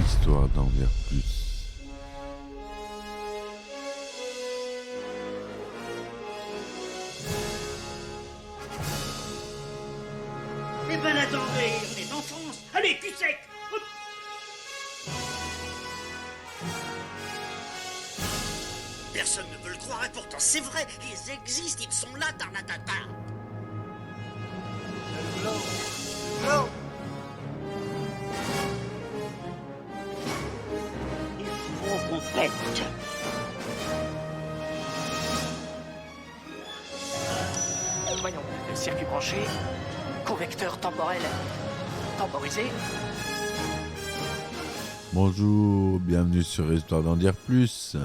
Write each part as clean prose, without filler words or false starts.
Histoire d'en dire plus. Eh ben attendez, on est en France. Allez, cul sec. Hop. Personne ne veut le croire et pourtant c'est vrai, ils existent, ils sont là, Tarnatata. Il faut qu'on pète. Voyons, le circuit branché, convecteur temporel temporisé. Bonjour, bienvenue sur Histoire d'en dire plus.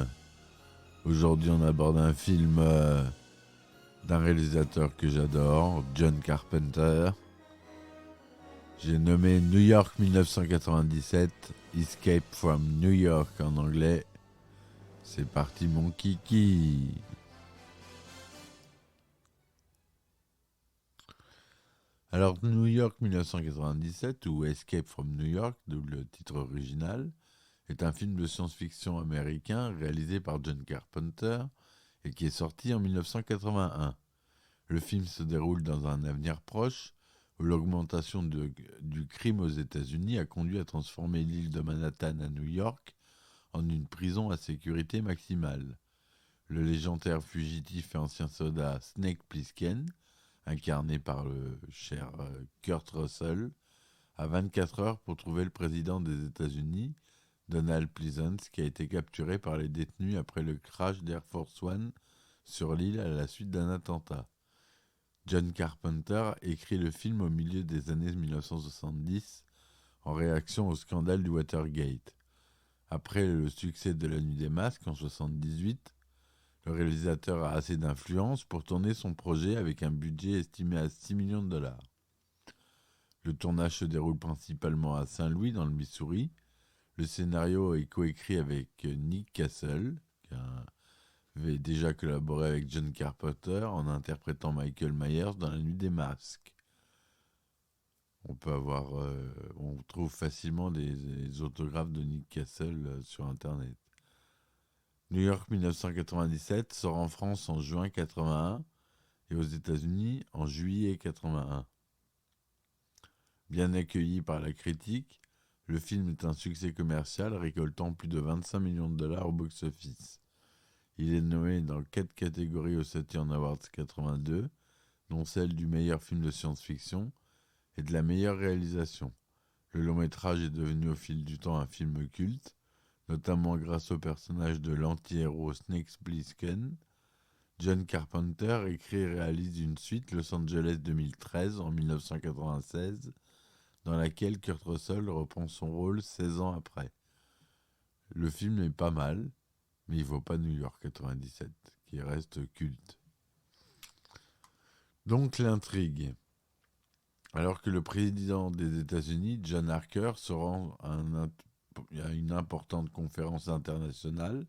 Aujourd'hui, on aborde un film d'un réalisateur que j'adore, John Carpenter. J'ai nommé New York 1997, Escape from New York en anglais. C'est parti mon kiki. Alors New York 1997 ou Escape from New York, d'où le titre original, est un film de science-fiction américain réalisé par John Carpenter et qui est sorti en 1981. Le film se déroule dans un avenir proche où l'augmentation du crime aux États-Unis a conduit à transformer l'île de Manhattan à New York en une prison à sécurité maximale. Le légendaire fugitif et ancien soldat Snake Plissken, incarné par le cher Kurt Russell, a 24 heures pour trouver le président des États-Unis, Donald Pleasence, qui a été capturé par les détenus après le crash d'Air Force One sur l'île à la suite d'un attentat. John Carpenter écrit le film au milieu des années 1970 en réaction au scandale du Watergate. Après le succès de La Nuit des Masques en 1978, le réalisateur a assez d'influence pour tourner son projet avec un budget estimé à 6 millions de dollars. Le tournage se déroule principalement à Saint-Louis, dans le Missouri. Le scénario est coécrit avec Nick Castle, qui avait déjà collaboré avec John Carpenter en interprétant Michael Myers dans La Nuit des Masques. On trouve facilement des autographes de Nick Castle sur Internet. New York 1997 sort en France en juin 81 et aux États-Unis en juillet 81. Bien accueilli par la critique, le film est un succès commercial récoltant plus de 25 millions de dollars au box-office. Il est nommé dans 4 catégories aux Saturn Awards 82, dont celle du meilleur film de science-fiction et de la meilleure réalisation. Le long-métrage est devenu au fil du temps un film culte, notamment grâce au personnage de l'anti-héros Snake Plissken. John Carpenter écrit et réalise une suite, Los Angeles 2013, en 1996, dans laquelle Kurt Russell reprend son rôle 16 ans après. Le film est pas mal, mais il vaut pas New York 97, qui reste culte. Donc l'intrigue. Alors que le président des États-Unis, John Harker, se rend à une importante conférence internationale,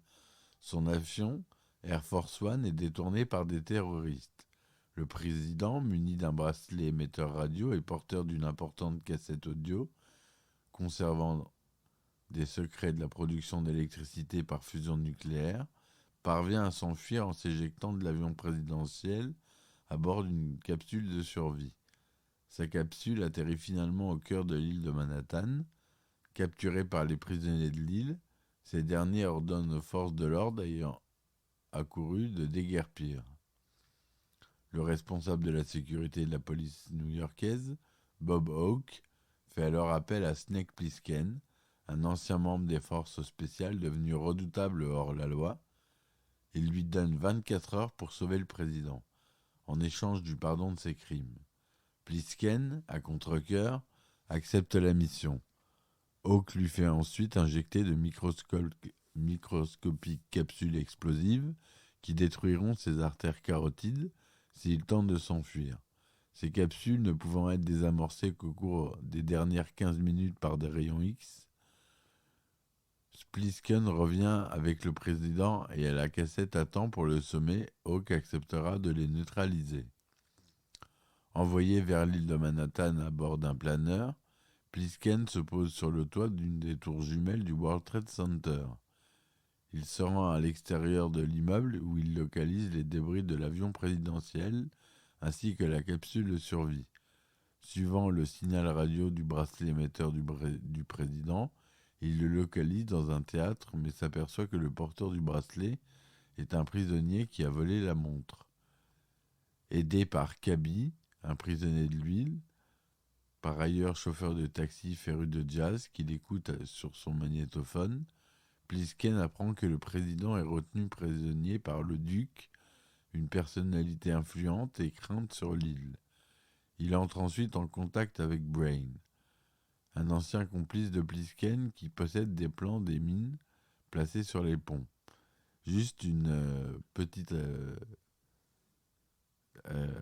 son avion, Air Force One, est détourné par des terroristes. Le président, muni d'un bracelet émetteur radio et porteur d'une importante cassette audio, conservant des secrets de la production d'électricité par fusion nucléaire, parvient à s'enfuir en s'éjectant de l'avion présidentiel à bord d'une capsule de survie. Sa capsule atterrit finalement au cœur de l'île de Manhattan. Capturés par les prisonniers de l'île, ces derniers ordonnent aux forces de l'ordre ayant accouru de déguerpir. Le responsable de la sécurité de la police new-yorkaise, Bob Hawke, fait alors appel à Snake Plissken, un ancien membre des forces spéciales devenu redoutable hors la loi. Il lui donne 24 heures pour sauver le président, en échange du pardon de ses crimes. Plissken, à contre-cœur, accepte la mission. Hawke lui fait ensuite injecter de microscopiques capsules explosives qui détruiront ses artères carotides s'il tente de s'enfuir. Ces capsules ne pouvant être désamorcées qu'au cours des dernières 15 minutes par des rayons X, Plissken revient avec le président et à la cassette à temps pour le sommer. Hawke acceptera de les neutraliser. Envoyé vers l'île de Manhattan à bord d'un planeur, Plisken se pose sur le toit d'une des tours jumelles du World Trade Center. Il se rend à l'extérieur de l'immeuble où il localise les débris de l'avion présidentiel ainsi que la capsule de survie. Suivant le signal radio du bracelet émetteur du président, il le localise dans un théâtre mais s'aperçoit que le porteur du bracelet est un prisonnier qui a volé la montre. Aidé par Cabby, un prisonnier de l'huile, par ailleurs chauffeur de taxi féru de jazz qu'il écoute sur son magnétophone, Plisken apprend que le président est retenu prisonnier par le duc, une personnalité influente et crainte sur l'île. Il entre ensuite en contact avec Brain, un ancien complice de Plisken qui possède des plans des mines placés sur les ponts. Juste une petite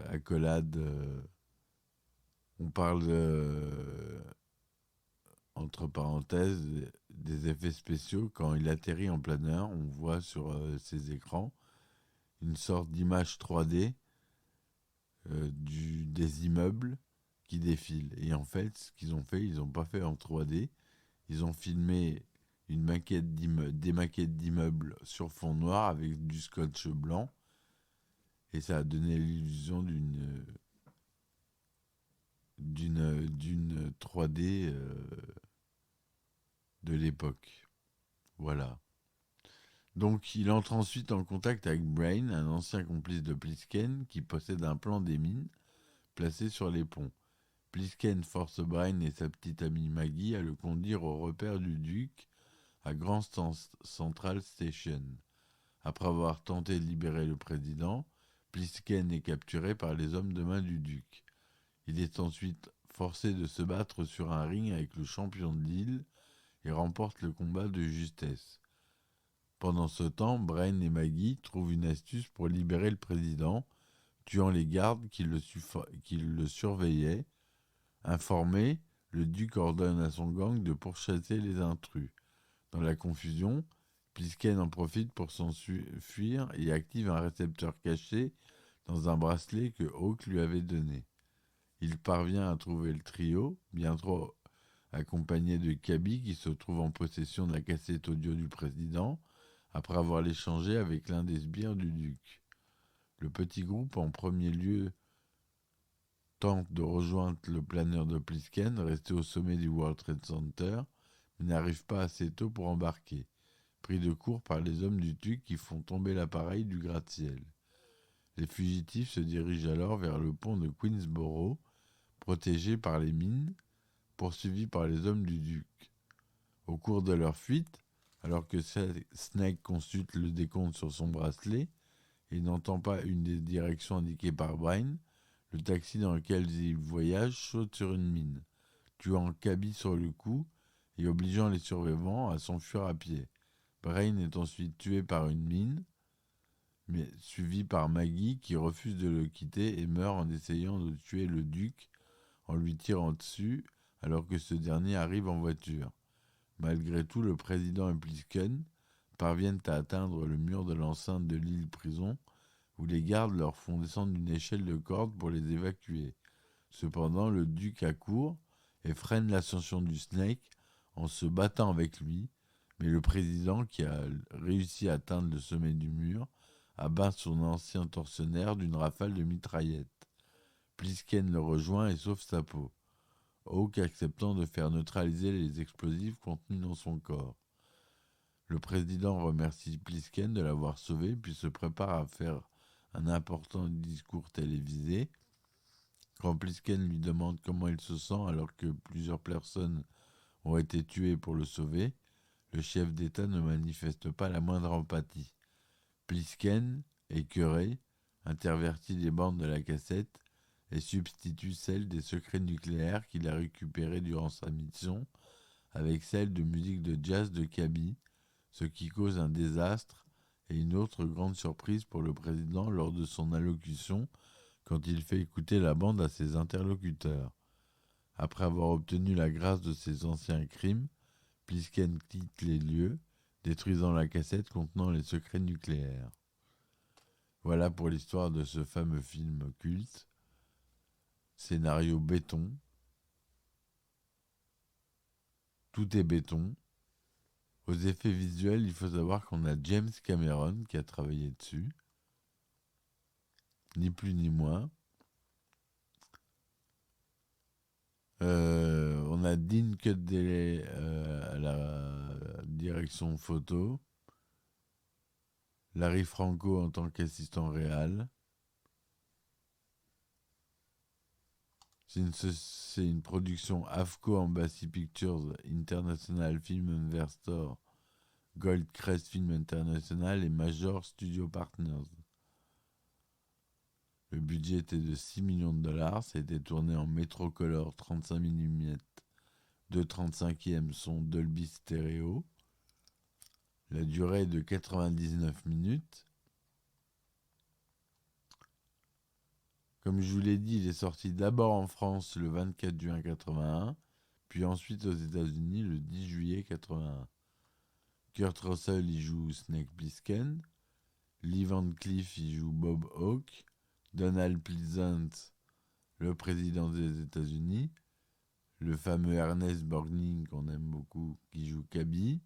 accolade. On parle, entre parenthèses, des effets spéciaux. Quand il atterrit en planeur, on voit sur ses écrans une sorte d'image 3D des immeubles qui défilent. Et en fait, ce qu'ils ont fait, ils n'ont pas fait en 3D. Ils ont filmé des maquettes d'immeubles sur fond noir avec du scotch blanc. Et ça a donné l'illusion d'une 3D de l'époque. Voilà. Donc, il entre ensuite en contact avec Brain, un ancien complice de Plisken, qui possède un plan des mines placé sur les ponts. Plisken force Brain et sa petite amie Maggie à le conduire au repère du duc à Grand Central Station. Après avoir tenté de libérer le président, Plisken est capturé par les hommes de main du duc. Il est ensuite forcé de se battre sur un ring avec le champion de l'île et remporte le combat de justesse. Pendant ce temps, Brain et Maggie trouvent une astuce pour libérer le président, tuant les gardes qui le surveillaient. Informé, le duc ordonne à son gang de pourchasser les intrus. Dans la confusion, Plisken en profite pour s'enfuir et active un récepteur caché dans un bracelet que Hawk lui avait donné. Il parvient à trouver le trio, bientôt accompagné de Cabby qui se trouve en possession de la cassette audio du président, après avoir l'échangé avec l'un des sbires du duc. Le petit groupe, en premier lieu, tente de rejoindre le planeur de Plisken, resté au sommet du World Trade Center, mais n'arrive pas assez tôt pour embarquer, pris de court par les hommes du duc qui font tomber l'appareil du gratte-ciel. Les fugitifs se dirigent alors vers le pont de Queensboro, protégé par les mines, poursuivis par les hommes du duc. Au cours de leur fuite, alors que Snake consulte le décompte sur son bracelet et n'entend pas une des directions indiquées par Brain, le taxi dans lequel il voyage saute sur une mine, tuant Cabby sur le coup et obligeant les survivants à s'enfuir à pied. Brain est ensuite tué par une mine, mais suivi par Maggie qui refuse de le quitter et meurt en essayant de tuer le duc en lui tirant dessus alors que ce dernier arrive en voiture. Malgré tout, le président et Plisken parviennent à atteindre le mur de l'enceinte de l'île prison où les gardes leur font descendre une échelle de corde pour les évacuer. Cependant, le duc accourt et freine l'ascension du Snake en se battant avec lui, mais le président, qui a réussi à atteindre le sommet du mur, abat son ancien tortionnaire d'une rafale de mitraillettes. Plisken le rejoint et sauve sa peau, Hawk acceptant de faire neutraliser les explosifs contenus dans son corps. Le président remercie Plisken de l'avoir sauvé puis se prépare à faire un important discours télévisé. Quand Plisken lui demande comment il se sent alors que plusieurs personnes ont été tuées pour le sauver, le chef d'État ne manifeste pas la moindre empathie. Plisken, écœuré, intervertit les bandes de la cassette et substitue celles des secrets nucléaires qu'il a récupérées durant sa mission avec celles de musique de jazz de Cabby, ce qui cause un désastre et une autre grande surprise pour le président lors de son allocution quand il fait écouter la bande à ses interlocuteurs. Après avoir obtenu la grâce de ses anciens crimes, Plisken quitte les lieux, détruisant la cassette contenant les secrets nucléaires. Voilà pour l'histoire de ce fameux film culte. Scénario béton. Tout est béton. Aux effets visuels, il faut savoir qu'on a James Cameron qui a travaillé dessus. Ni plus ni moins. On a Dean Cuddeley à la direction photo. Larry Franco en tant qu'assistant réal. C'est une production AFCO Embassy Pictures International Film Investor, Goldcrest Film International et Major Studio Partners. Le budget était de 6 millions de dollars. Ça a été tourné en Métrocolor 35 mm, 2/35e son Dolby Stereo. La durée est de 99 minutes. Comme je vous l'ai dit, il est sorti d'abord en France le 24 juin 81, puis ensuite aux États-Unis le 10 juillet 81. Kurt Russell y joue Snake Plissken, Lee Van Cleef y joue Bob Hawke, Donald Pleasant, le président des États-Unis, le fameux Ernest Borgnine qu'on aime beaucoup qui joue Cabby,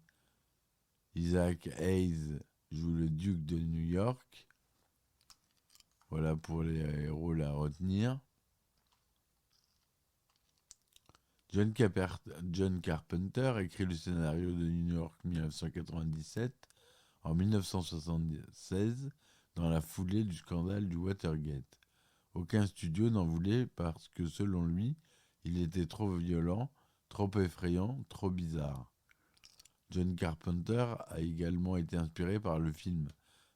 Isaac Hayes joue le duc de New York. Voilà pour les rôles à retenir. John Carpenter écrit le scénario de New York 1997 en 1976 dans la foulée du scandale du Watergate. Aucun studio n'en voulait parce que selon lui, il était trop violent, trop effrayant, trop bizarre. John Carpenter a également été inspiré par le film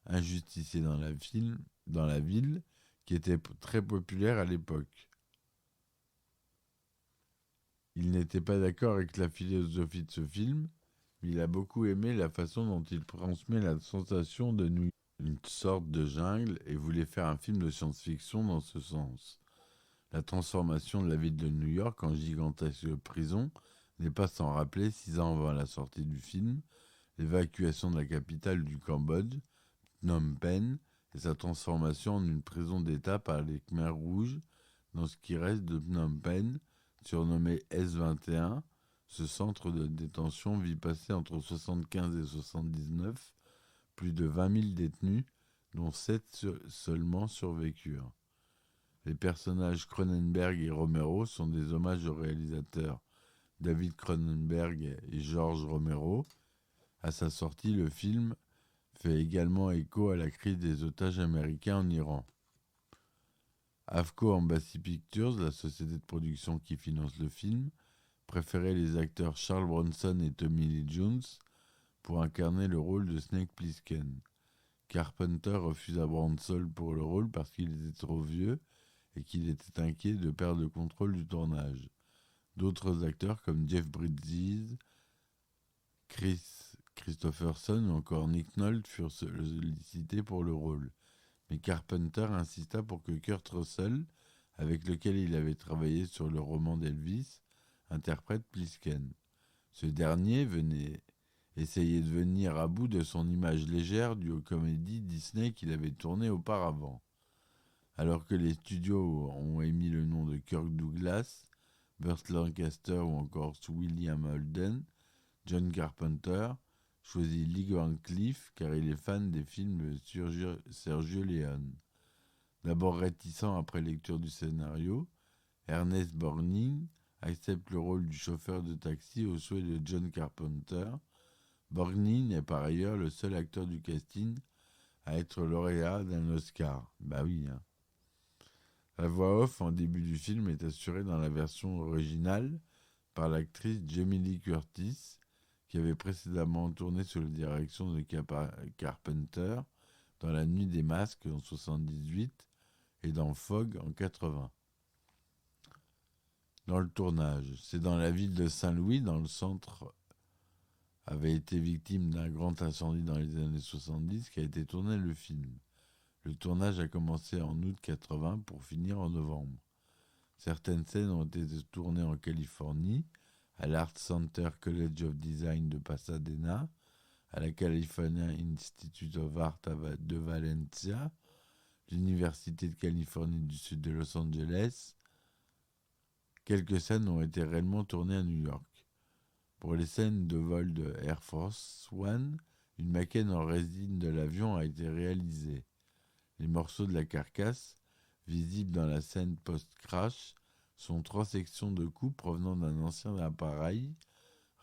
Un justicier dans la ville, qui était très populaire à l'époque. Il n'était pas d'accord avec la philosophie de ce film, mais il a beaucoup aimé la façon dont il transmet la sensation de New York, une sorte de jungle, et voulait faire un film de science-fiction dans ce sens. La transformation de la ville de New York en gigantesque prison n'est pas sans rappeler, 6 ans avant la sortie du film, l'évacuation de la capitale du Cambodge, Phnom Penh, et sa transformation en une prison d'État par les Khmers rouges dans ce qui reste de Phnom Penh, surnommé S21. Ce centre de détention vit passer entre 75 et 79 plus de 20 000 détenus, dont 7 seulement survécurent. Les personnages Cronenberg et Romero sont des hommages aux réalisateurs David Cronenberg et George Romero. À sa sortie, le film fait également écho à la crise des otages américains en Iran. AFCO Embassy Pictures, la société de production qui finance le film, préférait les acteurs Charles Bronson et Tommy Lee Jones pour incarner le rôle de Snake Plissken. Carpenter refusa Bronson pour le rôle parce qu'il était trop vieux et qu'il était inquiet de perdre le contrôle du tournage. D'autres acteurs comme Jeff Bridges, Christopherson ou encore Nick Nolte furent sollicités pour le rôle. Mais Carpenter insista pour que Kurt Russell, avec lequel il avait travaillé sur le roman d'Elvis, interprète Plisken. Ce dernier venait essayer de venir à bout de son image légère due aux comédies Disney qu'il avait tournées auparavant. Alors que les studios ont émis le nom de Kirk Douglas, Burt Lancaster ou encore William Holden, John Carpenter choisit Lee Van Cleef car il est fan des films de Sergio Leone. D'abord réticent après lecture du scénario, Ernest Borgnine accepte le rôle du chauffeur de taxi au souhait de John Carpenter. Borgnine est par ailleurs le seul acteur du casting à être lauréat d'un Oscar. Bah oui, hein. La voix off en début du film est assurée dans la version originale par l'actrice Jamie Lee Curtis, qui avait précédemment tourné sous la direction de Carpenter dans La Nuit des Masques en 1978 et dans Fog en 1980. Dans le tournage, c'est dans la ville de Saint-Louis, dans le centre, avait été victime d'un grand incendie dans les années 70 qu'a été tourné le film. Le tournage a commencé en août 80 pour finir en novembre. Certaines scènes ont été tournées en Californie, à l'Art Center College of Design de Pasadena, à la California Institute of Art de Valencia, l'Université de Californie du Sud de Los Angeles. Quelques scènes ont été réellement tournées à New York. Pour les scènes de vol de Air Force One, une maquette en résine de l'avion a été réalisée. Les morceaux de la carcasse, visibles dans la scène post-crash, sont 3 sections de coupe provenant d'un ancien appareil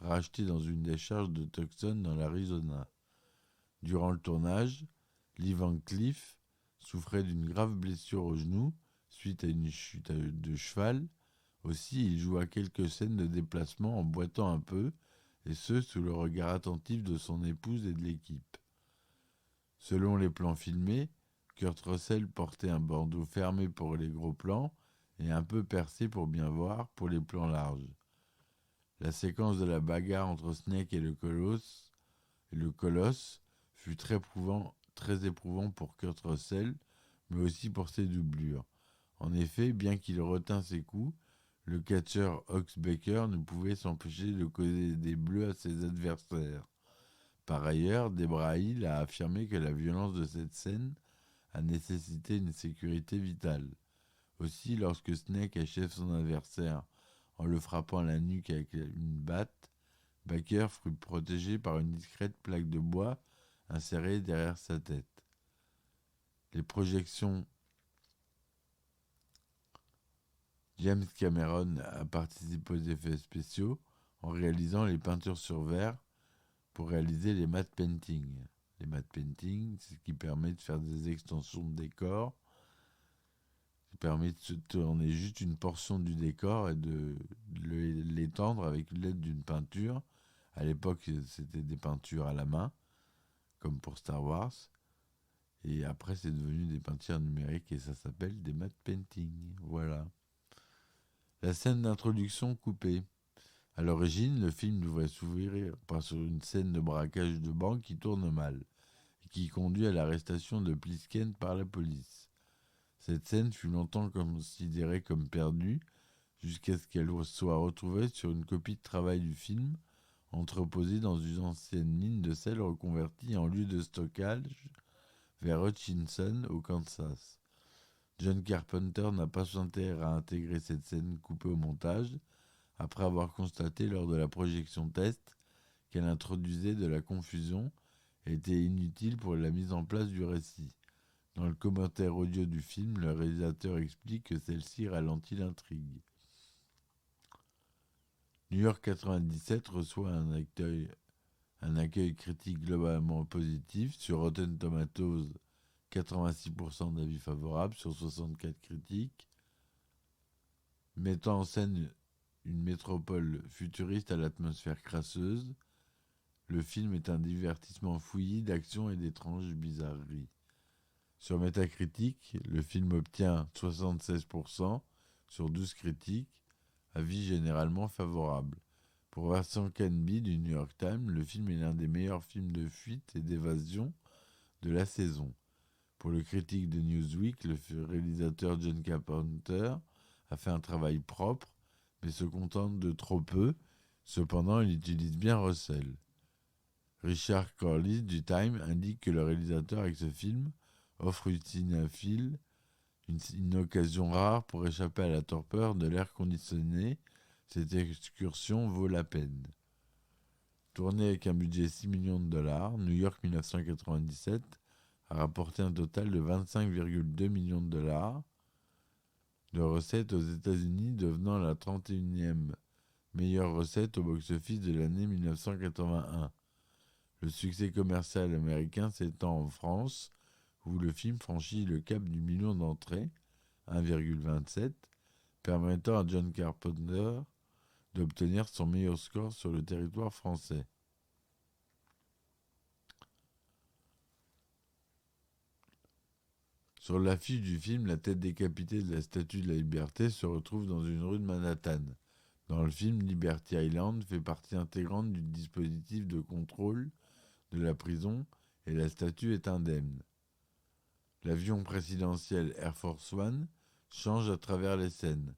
racheté dans une décharge de Tucson dans l'Arizona. Durant le tournage, Lee Van Cleef souffrait d'une grave blessure au genou suite à une chute de cheval. Aussi, il joua quelques scènes de déplacement en boitant un peu, et ce, sous le regard attentif de son épouse et de l'équipe. Selon les plans filmés, Kurt Russell portait un bandeau fermé pour les gros plans et un peu percé pour bien voir pour les plans larges. La séquence de la bagarre entre Snake et le colosse fut très éprouvant pour Kurt Russell, mais aussi pour ses doublures. En effet, bien qu'il retint ses coups, le catcheur Ox Baker ne pouvait s'empêcher de causer des bleus à ses adversaires. Par ailleurs, Debra Hill a affirmé que la violence de cette scène a nécessité une sécurité vitale. Aussi, lorsque Snake achève son adversaire en le frappant à la nuque avec une batte, Baker fut protégé par une discrète plaque de bois insérée derrière sa tête. Les projections. James Cameron a participé aux effets spéciaux en réalisant les peintures sur verre pour réaliser les matte paintings. Les matte paintings, c'est ce qui permet de faire des extensions de décor, qui permet de tourner juste une portion du décor et de l'étendre avec l'aide d'une peinture. À l'époque, c'était des peintures à la main, comme pour Star Wars. Et après, c'est devenu des peintures numériques et ça s'appelle des matte paintings. Voilà. La scène d'introduction coupée. À l'origine, le film devrait s'ouvrir par sur une scène de braquage de banque qui tourne mal et qui conduit à l'arrestation de Plisken par la police. Cette scène fut longtemps considérée comme perdue jusqu'à ce qu'elle soit retrouvée sur une copie de travail du film entreposée dans une ancienne mine de sel reconvertie en lieu de stockage vers Hutchinson, au Kansas. John Carpenter n'a pas intérêt à intégrer cette scène coupée au montage, après avoir constaté lors de la projection test qu'elle introduisait de la confusion et était inutile pour la mise en place du récit. Dans le commentaire audio du film, le réalisateur explique que celle-ci ralentit l'intrigue. New York 97 reçoit un accueil critique globalement positif. Sur Rotten Tomatoes, 86% d'avis favorables sur 64 critiques, mettant en scène une métropole futuriste à l'atmosphère crasseuse. Le film est un divertissement fouillis d'action et d'étranges bizarreries. Sur Metacritic, le film obtient 76% sur 12 critiques, avis généralement favorables. Pour Vincent Canby du New York Times, le film est l'un des meilleurs films de fuite et d'évasion de la saison. Pour le critique de Newsweek, le réalisateur John Carpenter a fait un travail propre, mais se contente de trop peu. Cependant, il utilise bien Russell. Richard Corliss du Time indique que le réalisateur avec ce film offre au cinéphile une occasion rare pour échapper à la torpeur de l'air conditionné. Cette excursion vaut la peine. Tourné avec un budget de 6 millions de dollars, New York 1997 a rapporté un total de 25,2 millions de dollars de recettes aux États-Unis, devenant la 31e meilleure recette au box-office de l'année 1981. Le succès commercial américain s'étend en France, où le film franchit le cap du million d'entrées, 1,27, permettant à John Carpenter d'obtenir son meilleur score sur le territoire français. Sur l'affiche du film, la tête décapitée de la Statue de la Liberté se retrouve dans une rue de Manhattan. Dans le film, Liberty Island fait partie intégrante du dispositif de contrôle de la prison et la statue est indemne. L'avion présidentiel Air Force One change à travers les scènes.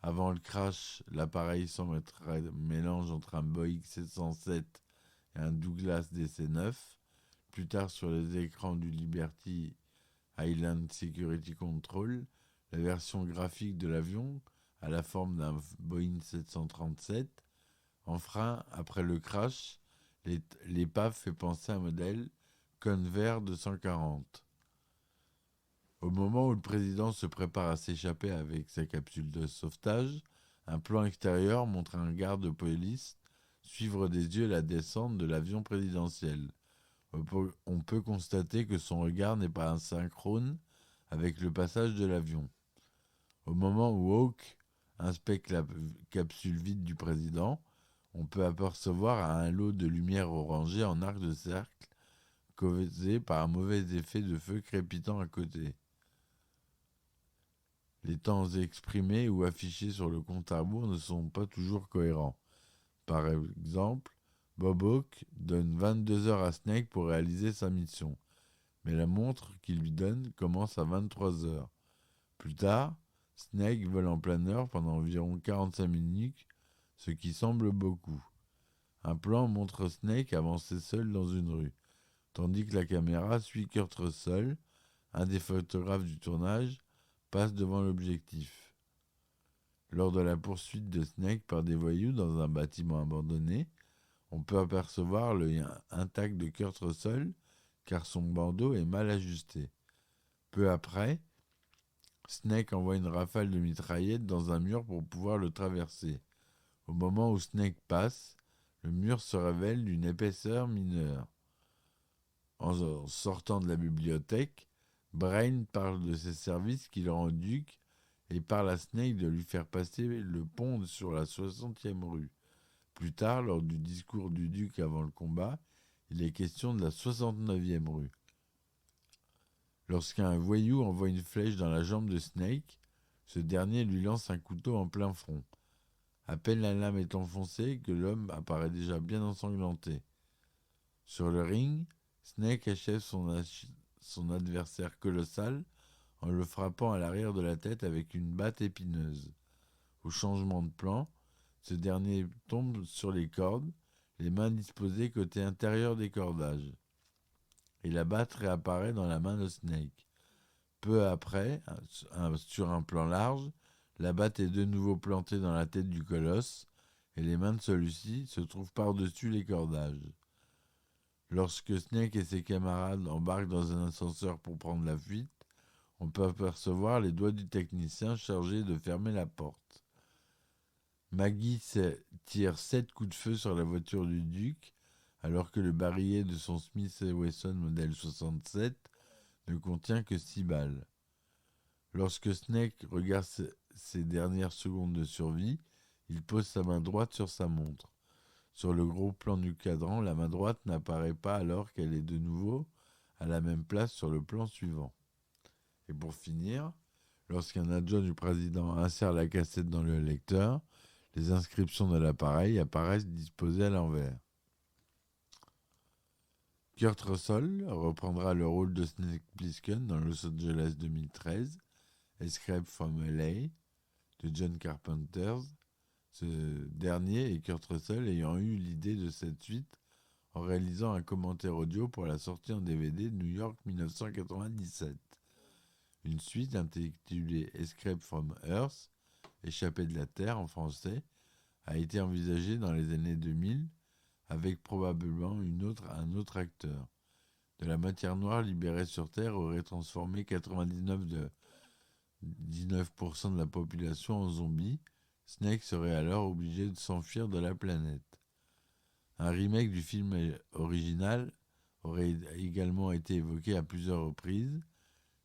Avant le crash, l'appareil semble être un mélange entre un Boeing 707 et un Douglas DC-9. Plus tard, sur les écrans du Liberty Island Security Control, la version graphique de l'avion a la forme d'un Boeing 737. En frein, après le crash, l'épave fait penser à un modèle Convair 240. Au moment où le président se prépare à s'échapper avec sa capsule de sauvetage, un plan extérieur montre un garde de police suivre des yeux la descente de l'avion présidentiel. On peut constater que son regard n'est pas asynchrone avec le passage de l'avion. Au moment où Hawk inspecte la capsule vide du président, on peut apercevoir un lot de lumière orangée en arc de cercle causé par un mauvais effet de feu crépitant à côté. Les temps exprimés ou affichés sur le compte à rebours ne sont pas toujours cohérents. Par exemple, Bob Hawke donne 22 heures à Snake pour réaliser sa mission, mais la montre qu'il lui donne commence à 23 heures. Plus tard, Snake vole en planeur pendant environ 45 minutes, ce qui semble beaucoup. Un plan montre Snake avancer seul dans une rue, tandis que la caméra suit Kurt Russell, un des photographes du tournage, passe devant l'objectif. Lors de la poursuite de Snake par des voyous dans un bâtiment abandonné, on peut apercevoir l'œil intact de Kurt Russell car son bandeau est mal ajusté. Peu après, Snake envoie une rafale de mitraillettes dans un mur pour pouvoir le traverser. Au moment où Snake passe, le mur se révèle d'une épaisseur mineure. En sortant de la bibliothèque, Brain parle de ses services qu'il rend au duc et parle à Snake de lui faire passer le pont sur la 60e rue. Plus tard, lors du discours du duc avant le combat, il est question de la 69e rue. Lorsqu'un voyou envoie une flèche dans la jambe de Snake, ce dernier lui lance un couteau en plein front. À peine la lame est enfoncée que l'homme apparaît déjà bien ensanglanté. Sur le ring, Snake achève son adversaire colossal en le frappant à l'arrière de la tête avec une batte épineuse. Au changement de plan, ce dernier tombe sur les cordes, les mains disposées côté intérieur des cordages. Et la batte réapparaît dans la main de Snake. Peu après, sur un plan large, la batte est de nouveau plantée dans la tête du colosse et les mains de celui-ci se trouvent par-dessus les cordages. Lorsque Snake et ses camarades embarquent dans un ascenseur pour prendre la fuite, on peut apercevoir les doigts du technicien chargé de fermer la porte. Maggie tire 7 coups de feu sur la voiture du duc, alors que le barillet de son Smith & Wesson modèle 67 ne contient que 6 balles. Lorsque Snake regarde ses dernières secondes de survie, il pose sa main droite sur sa montre. Sur le gros plan du cadran, la main droite n'apparaît pas alors qu'elle est de nouveau à la même place sur le plan suivant. Et pour finir, lorsqu'un adjoint du président insère la cassette dans le lecteur, les inscriptions de l'appareil apparaissent disposées à l'envers. Kurt Russell reprendra le rôle de Snake Plissken dans Los Angeles 2013, Escape from LA de John Carpenter, ce dernier et Kurt Russell ayant eu l'idée de cette suite en réalisant un commentaire audio pour la sortie en DVD de New York 1997. Une suite intitulée Escape from Earth, Échappée de la Terre en français, a été envisagée dans les années 2000 avec probablement un autre acteur. De la matière noire libérée sur Terre aurait transformé 99% de la population en zombies. Snake serait alors obligé de s'enfuir de la planète. Un remake du film original aurait également été évoqué à plusieurs reprises.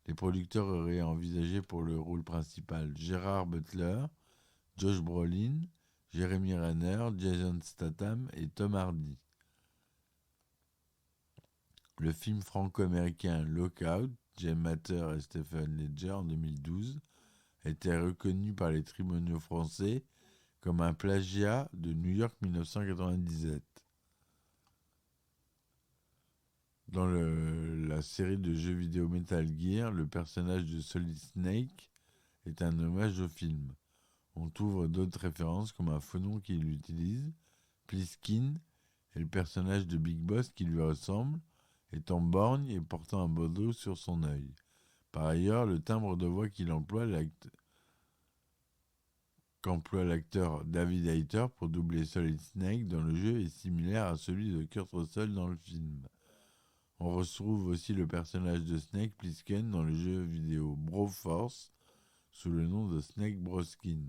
Les producteurs auraient envisagé pour le rôle principal Gerard Butler, Josh Brolin, Jeremy Renner, Jason Statham et Tom Hardy. Le film franco-américain Lockout, James Matter et Stephen Ledger en 2012, a été reconnu par les tribunaux français comme un plagiat de New York 1997. Dans la série de jeux vidéo Metal Gear, le personnage de Solid Snake est un hommage au film. On trouve d'autres références comme un faux nom qu'il utilise, Pliskin, et le personnage de Big Boss qui lui ressemble, étant borgne et portant un bandeau sur son œil. Par ailleurs, le timbre de voix qu'il emploie qu'emploie l'acteur David Hayter pour doubler Solid Snake dans le jeu est similaire à celui de Kurt Russell dans le film. On retrouve aussi le personnage de Snake Plissken dans le jeu vidéo Broforce sous le nom de Snake Broskin.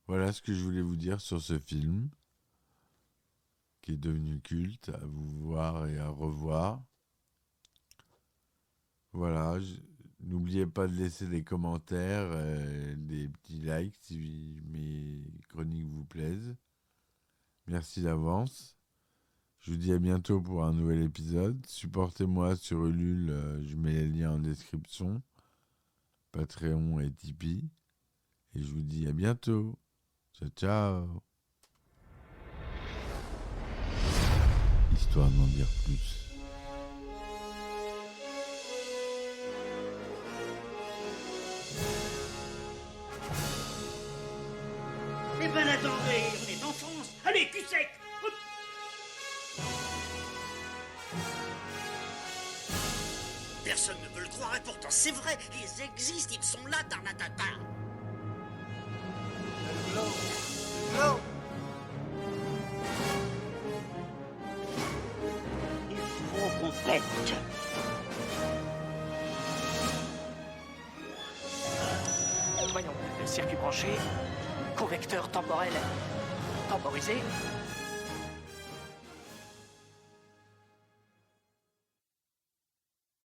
Voilà ce que je voulais vous dire sur ce film, qui est devenu culte, à vous voir et à revoir. Voilà, n'oubliez pas de laisser des commentaires, des petits likes si mes chroniques vous plaisent. Merci d'avance. Je vous dis à bientôt pour un nouvel épisode. Supportez-moi sur Ulule, je mets les liens en description, Patreon et Tipeee. Et je vous dis à bientôt. Ciao, ciao. Histoire d'en dire plus. Eh ben attendez, on est en France. Allez, cul sec. Hop. Personne ne veut le croire et pourtant c'est vrai, ils existent, ils sont là, Tarnatata. Il faut qu'on pète. Voyons, le circuit branché, convecteur temporel temporisé,